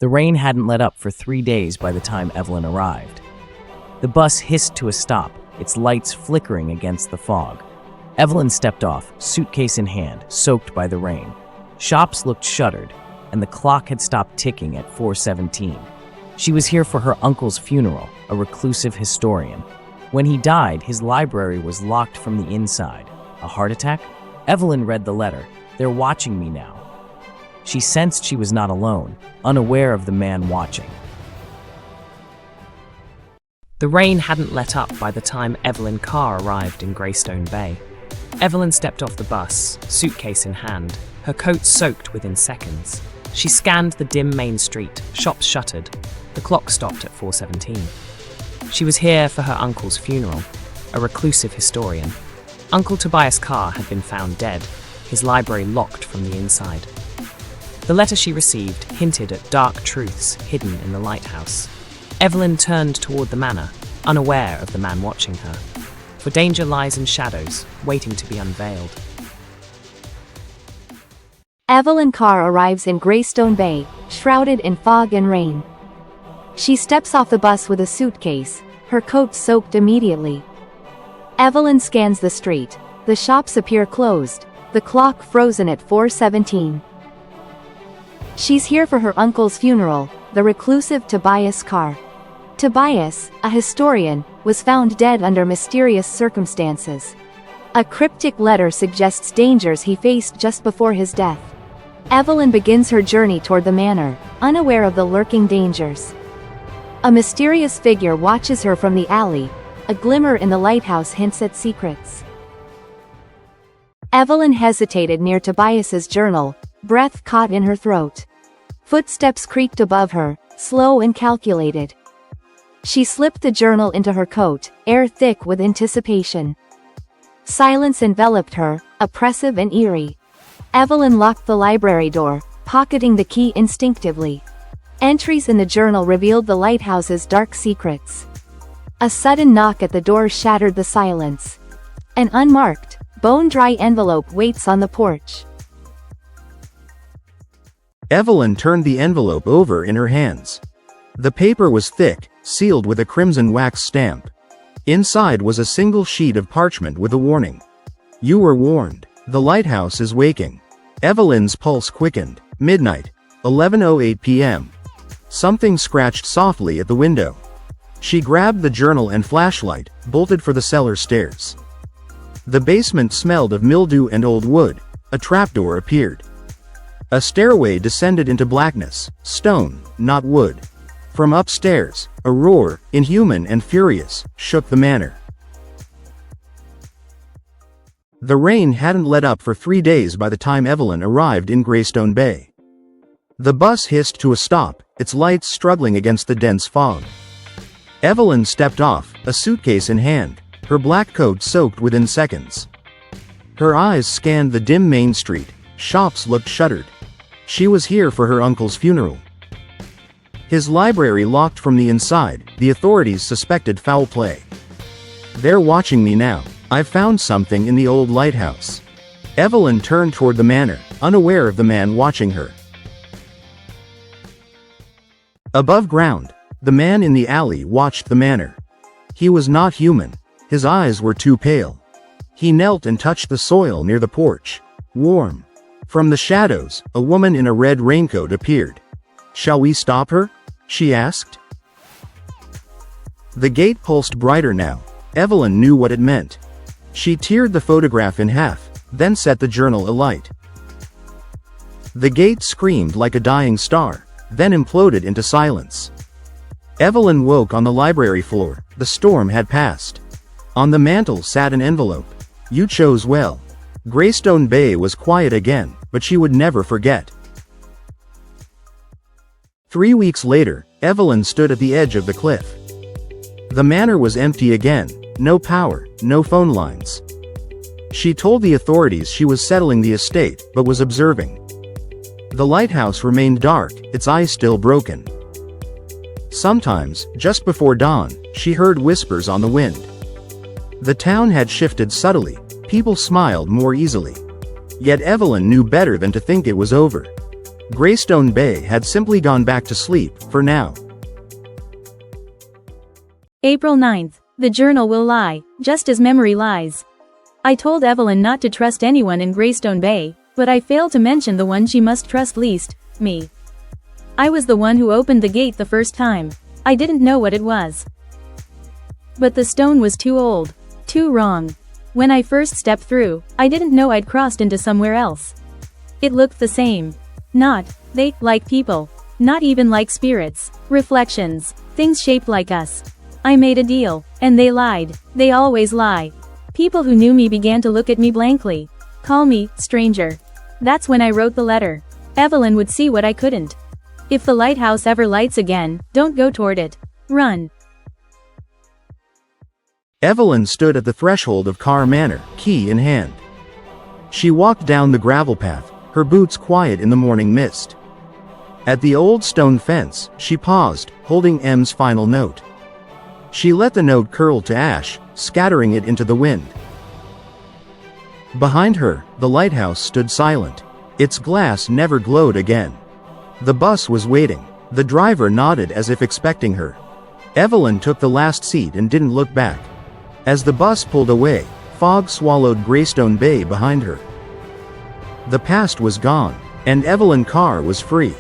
The rain hadn't let up for 3 days by the time Evelyn arrived. The bus hissed to a stop, its lights flickering against the fog. Evelyn stepped off, suitcase in hand, soaked by the rain. Shops looked shuttered, and the clock had stopped ticking at 4:17. She was here for her uncle's funeral, a reclusive historian. When he died, his library was locked from the inside. A heart attack? Evelyn read the letter. "They're watching me now." She sensed she was not alone, unaware of the man watching. The rain hadn't let up by the time Evelyn Carr arrived in Greystone Bay. Evelyn stepped off the bus, suitcase in hand, her coat soaked within seconds. She scanned the dim main street, shops shuttered. The clock stopped at 4:17. She was here for her uncle's funeral, a reclusive historian. Uncle Tobias Carr had been found dead, his library locked from the inside. The letter she received hinted at dark truths hidden in the lighthouse. Evelyn turned toward the manor, unaware of the man watching her. For danger lies in shadows, waiting to be unveiled. Evelyn Carr arrives in Greystone Bay, shrouded in fog and rain. She steps off the bus with a suitcase, her coat soaked immediately. Evelyn scans the street. The shops appear closed, the clock frozen at 4:17. She's here for her uncle's funeral, the reclusive Tobias Carr. Tobias, a historian, was found dead under mysterious circumstances. A cryptic letter suggests dangers he faced just before his death. Evelyn begins her journey toward the manor, unaware of the lurking dangers. A mysterious figure watches her from the alley. A glimmer in the lighthouse hints at secrets. Evelyn hesitated near Tobias's journal, breath caught in her throat. Footsteps creaked above her, slow and calculated. She slipped the journal into her coat, air thick with anticipation. Silence enveloped her, oppressive and eerie. Evelyn locked the library door, pocketing the key instinctively. Entries in the journal revealed the lighthouse's dark secrets. A sudden knock at the door shattered the silence. An unmarked, bone-dry envelope waits on the porch. Evelyn turned the envelope over in her hands. The paper was thick, sealed with a crimson wax stamp. Inside was a single sheet of parchment with a warning. "You were warned. The lighthouse is waking." Evelyn's pulse quickened. Midnight, 11:08 p.m. Something scratched softly at the window. She grabbed the journal and flashlight, bolted for the cellar stairs. The basement smelled of mildew and old wood. A trapdoor appeared. A stairway descended into blackness, stone, not wood. From upstairs, a roar, inhuman and furious, shook the manor. The rain hadn't let up for 3 days by the time Evelyn arrived in Greystone Bay. The bus hissed to a stop, its lights struggling against the dense fog. Evelyn stepped off, a suitcase in hand, her black coat soaked within seconds. Her eyes scanned the dim main street. Shops looked shuttered. She was here for her uncle's funeral. His library locked from the inside. The authorities suspected foul play. "They're watching me now. I've found something in the old lighthouse." Evelyn turned toward the manor, unaware of the man watching her. Above ground, the man in the alley watched the manor. He was not human. His eyes were too pale. He knelt and touched the soil near the porch. Warm. From the shadows, a woman in a red raincoat appeared. "Shall we stop her?" she asked. The gate pulsed brighter now. Evelyn knew what it meant. She teared the photograph in half, then set the journal alight. The gate screamed like a dying star, then imploded into silence. Evelyn woke on the library floor. The storm had passed. On the mantel sat an envelope. "You chose well." Greystone Bay was quiet again, but she would never forget. 3 weeks later, Evelyn stood at the edge of the cliff. The manor was empty again. No power, no phone lines. She told the authorities she was settling the estate, but was observing. The lighthouse remained dark, its eyes still broken. Sometimes, just before dawn, she heard whispers on the wind. The town had shifted subtly. People smiled more easily. Yet Evelyn knew better than to think it was over. Greystone Bay had simply gone back to sleep, for now. April 9th. The journal will lie, just as memory lies. I told Evelyn not to trust anyone in Greystone Bay, but I failed to mention the one she must trust least, me. I was the one who opened the gate the first time. I didn't know what it was. But the stone was too old. Too wrong. When I first stepped through, I didn't know I'd crossed into somewhere else. It looked the same. Not, like people. Not even like spirits. Reflections. Things shaped like us. I made a deal, and they lied. They always lie. People who knew me began to look at me blankly. Call me, stranger. That's when I wrote the letter. Evelyn would see what I couldn't. If the lighthouse ever lights again, don't go toward it. Run. Evelyn stood at the threshold of Carr Manor, key in hand. She walked down the gravel path, her boots quiet in the morning mist. At the old stone fence, she paused, holding M's final note. She let the note curl to ash, scattering it into the wind. Behind her, the lighthouse stood silent. Its glass never glowed again. The bus was waiting. The driver nodded as if expecting her. Evelyn took the last seat and didn't look back. As the bus pulled away, fog swallowed Greystone Bay behind her. The past was gone, and Evelyn Carr was free.